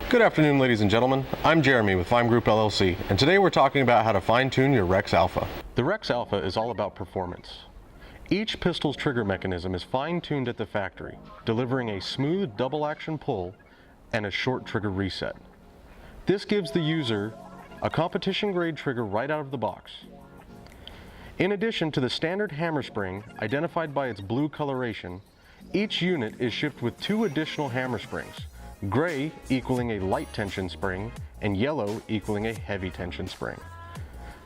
Good afternoon, ladies and gentlemen. I'm Jeremy with Fime Group LLC, and today we're talking about how to fine-tune your Rex Alpha. The Rex Alpha is all about performance. Each pistol's trigger mechanism is fine-tuned at the factory, delivering a smooth double-action pull and a short trigger reset. This gives the user a competition-grade trigger right out of the box. In addition to the standard hammer spring, identified by its blue coloration, each unit is shipped with 2 additional hammer springs, gray equaling a light tension spring and yellow equaling a heavy tension spring.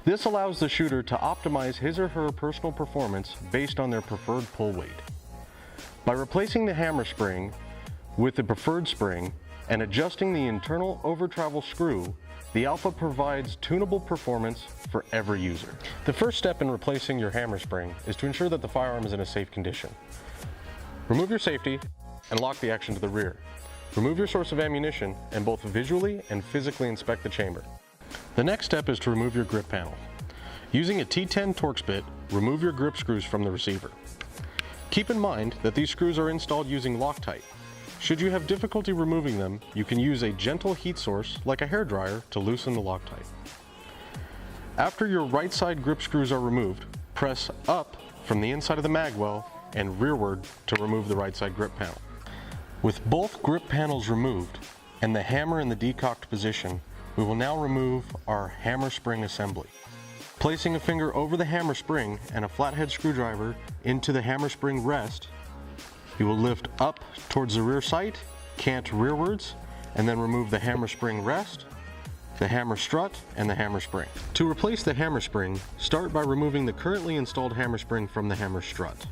This allows the shooter to optimize his or her personal performance based on their preferred pull weight. By replacing the hammer spring with the preferred spring and adjusting the internal over-travel screw, the Alpha provides tunable performance for every user. The first step in replacing your hammer spring is to ensure that the firearm is in a safe condition. Remove your safety and lock the action to the rear. Remove your source of ammunition and both visually and physically inspect the chamber. The next step is to remove your grip panel. Using a T10 Torx bit, remove your grip screws from the receiver. Keep in mind that these screws are installed using Loctite. Should you have difficulty removing them, you can use a gentle heat source like a hairdryer to loosen the Loctite. After your right side grip screws are removed, press up from the inside of the mag well and rearward to remove the right side grip panel. With both grip panels removed and the hammer in the decocked position, we will now remove our hammer spring assembly. Placing a finger over the hammer spring and a flathead screwdriver into the hammer spring rest, you will lift up towards the rear sight, cant rearwards, and then remove the hammer spring rest, the hammer strut, and the hammer spring. To replace the hammer spring, start by removing the currently installed hammer spring from the hammer strut.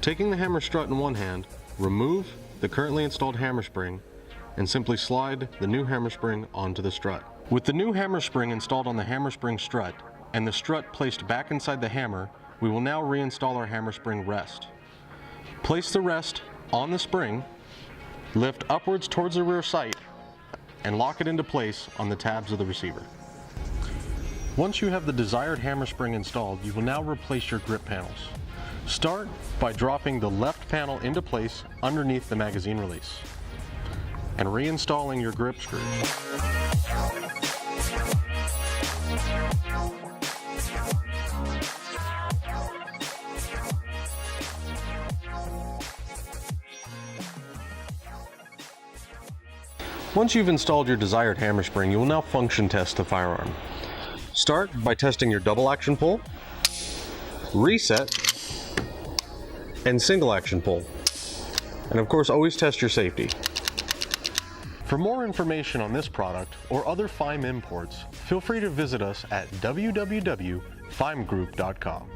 Taking the hammer strut in one hand, remove the currently installed hammer spring and simply slide the new hammer spring onto the strut. With the new hammer spring installed on the hammer spring strut and the strut placed back inside the hammer, we will now reinstall our hammer spring rest. Place the rest on the spring, lift upwards towards the rear sight, and lock it into place on the tabs of the receiver. Once you have the desired hammer spring installed, you will now replace your grip panels. Start by dropping the left panel into place underneath the magazine release and reinstalling your grip screws. Once you've installed your desired hammer spring, you will now function test the firearm. Start by testing your double action pull, reset, and single action pull. And of course, always test your safety. For more information on this product or other Fime imports, feel free to visit us at www.fimegroup.com.